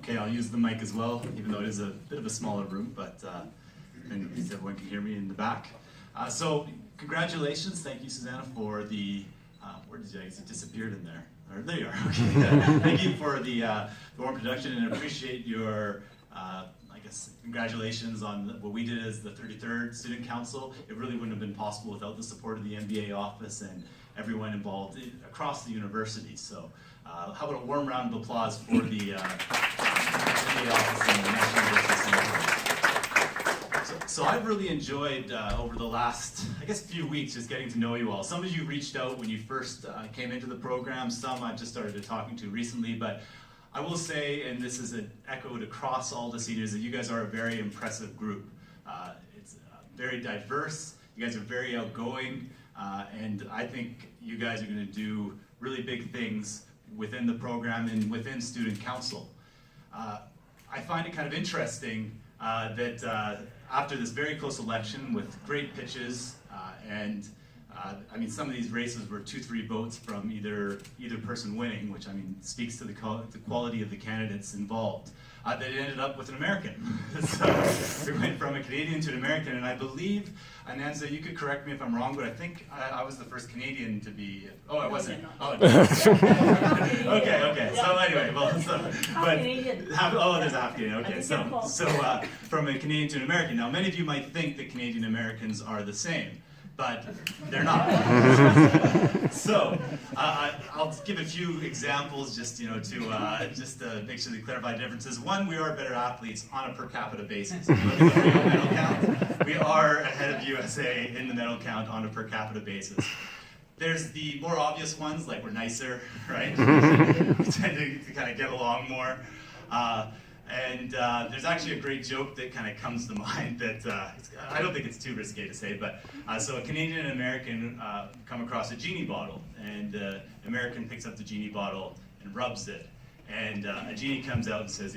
Okay, I'll use the mic as well, even though it is a bit of a smaller room, but and at least everyone can hear me in the back. So congratulations, thank you, Susanna, for the, where did you, I guess it disappeared in there. Or, there you are, okay. Thank you for the warm introduction, and appreciate your, I guess, congratulations on what we did as the 33rd Student Council. It really wouldn't have been possible without the support of the MBA office and everyone involved across the university. So how about a warm round of applause for the MBA office and the National University of Singapore. So I've really enjoyed over the last, I guess, few weeks just getting to know you all. Some of you reached out when you first came into the program. Some I've just started talking to recently, but I will say, and this is echoed across all the seniors, that you guys are a very impressive group. It's very diverse, you guys are very outgoing, and I think you guys are going to do really big things within the program and within Student Council. I find it kind of interesting that after this very close election with great pitches, and I mean, some of these races were 2-3 votes from either person winning, which I mean speaks to the quality of the candidates involved. That ended up with an American. So we went from a Canadian to an American, and I believe, Ananza, you could correct me if I'm wrong, but I think I was the first Canadian to be. Oh, I wasn't. Oh, no. Okay. So anyway, well, but there's a half Canadian. Okay, so from a Canadian to an American. Now, many of you might think that Canadian Americans are the same, but they're not. So I'll give a few examples just to make sure they clarify differences. One, we are better athletes on a per capita basis. If you look at the real medal count, we are ahead of USA in the medal count on a per capita basis. There's the more obvious ones, like we're nicer, right? We tend to kind of get along more. And there's actually a great joke that kind of comes to mind that I don't think it's too risque to say, but so a Canadian and American come across a genie bottle, and American picks up the genie bottle and rubs it, and a genie comes out and says,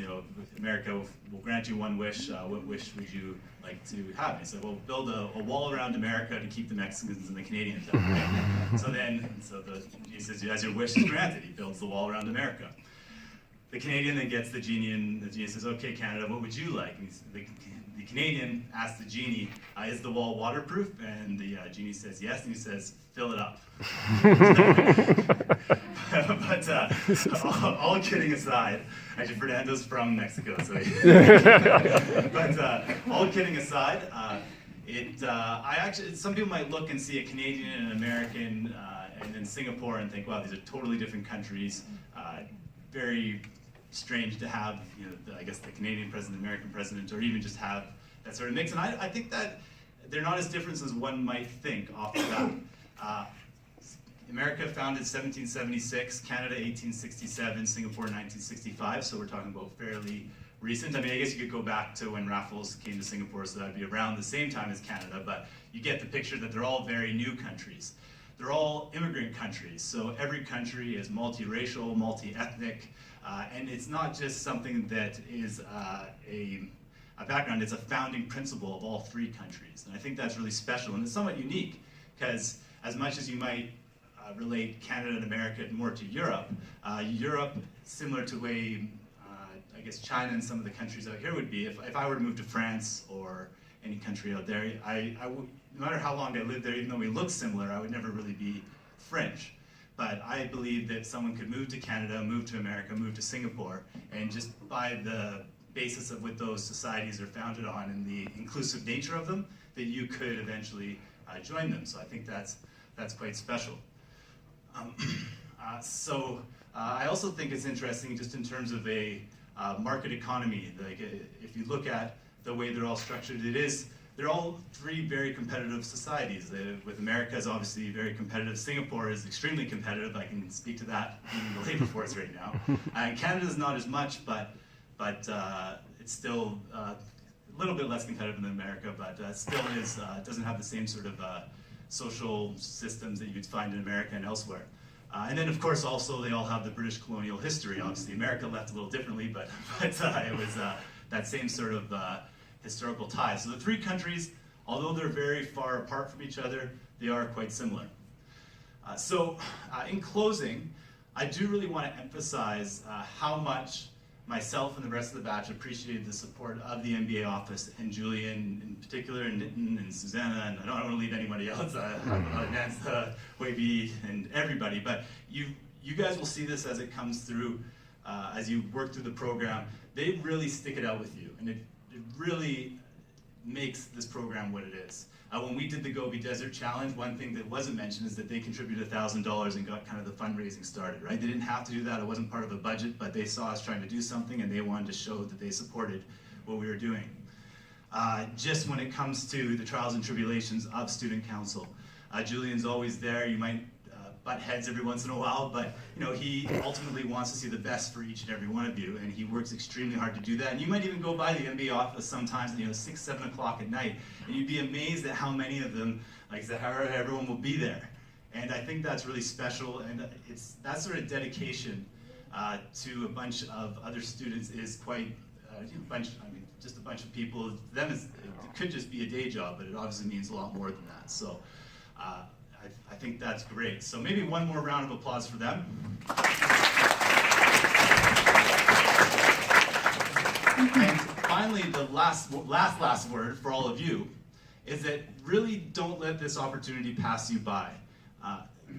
America will grant you one wish. What wish would you like to have? And he said, well, build a wall around America to keep the Mexicans and the Canadians out. Right? So the genie says, as your wish is granted, he builds the wall around America. The Canadian then gets the genie, and the genie says, okay, Canada, what would you like? And the Canadian asks the genie, is the wall waterproof? And the genie says yes, and he says, fill it up. But all kidding aside, actually Fernando's from Mexico, so but all kidding aside, some people might look and see a Canadian and an American and then Singapore and think, wow, these are totally different countries. Very strange to have, I guess, the Canadian president, the American president, or even just have that sort of mix. And I think that they're not as different as one might think off the bat. America founded 1776, Canada 1867, Singapore 1965, so we're talking about fairly recent. I mean, I guess you could go back to when Raffles came to Singapore, so that would be around the same time as Canada, but you get the picture that they're all very new countries. They're all immigrant countries, so every country is multiracial, multi-ethnic, and it's not just something that is a background, it's a founding principle of all three countries. And I think that's really special, and it's somewhat unique, because as much as you might relate Canada and America more to Europe, Europe, similar to the way, I guess, China and some of the countries out here would be, if I were to move to France or any country out there, no matter how long I lived there, even though we look similar, I would never really be French. But I believe that someone could move to Canada, move to America, move to Singapore, and just by the basis of what those societies are founded on and the inclusive nature of them, that you could eventually join them. So I think that's quite special. I also think it's interesting just in terms of a market economy. Like if you look at the way they're all structured, they're all three very competitive societies. With America is obviously very competitive. Singapore is extremely competitive. I can speak to that in the labor force right now. And Canada's not as much, but it's still a little bit less competitive than America, but still doesn't have the same sort of social systems that you'd find in America and elsewhere. And then, of course, also they all have the British colonial history. Obviously, America left a little differently, but it was that same sort of historical ties. So the three countries, although they're very far apart from each other, they are quite similar. In closing, I do really want to emphasize how much myself and the rest of the batch appreciated the support of the MBA office, and Julian in particular, and Nitin and Susanna, and I don't want to leave anybody else, Nance, Wavy, and everybody, but you guys will see this as it comes through, as you work through the program. They really stick it out with you, and it really makes this program what it is. When we did the Gobi Desert Challenge, one thing that wasn't mentioned is that they contributed $1,000 and got kind of the fundraising started, right? They didn't have to do that, it wasn't part of the budget, but they saw us trying to do something and they wanted to show that they supported what we were doing. Just when it comes to the trials and tribulations of Student Council, Julian's always there. You might butt heads every once in a while, but he ultimately wants to see the best for each and every one of you, and he works extremely hard to do that. And you might even go by the MBA office sometimes, 6, 7 o'clock at night, and you'd be amazed at how many of them, like Zahara, everyone will be there. And I think that's really special, and it's that sort of dedication to a bunch of other students is quite just a bunch of people. To them, it could just be a day job, but it obviously means a lot more than that. So. I think that's great. So maybe one more round of applause for them. And finally, the last word for all of you is that really don't let this opportunity pass you by.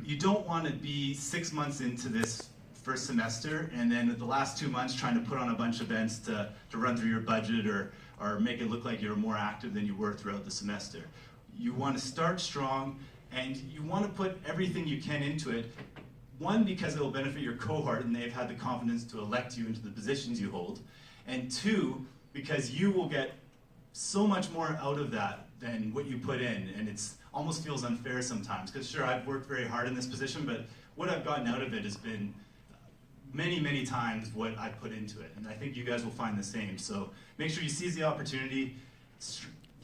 You don't want to be 6 months into this first semester and then the last 2 months trying to put on a bunch of events to run through your budget or make it look like you're more active than you were throughout the semester. You want to start strong, and you want to put everything you can into it. One, because it will benefit your cohort and they've had the confidence to elect you into the positions you hold. And two, because you will get so much more out of that than what you put in. And it almost feels unfair sometimes. Because sure, I've worked very hard in this position, but what I've gotten out of it has been many, many times what I put into it. And I think you guys will find the same. So make sure you seize the opportunity.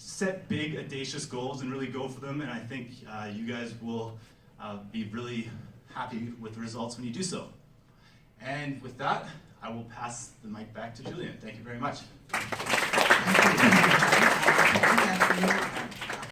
Set big, audacious goals and really go for them, and I think you guys will be really happy with the results when you do so. And with that, I will pass the mic back to Julian. Thank you very much. Thank you.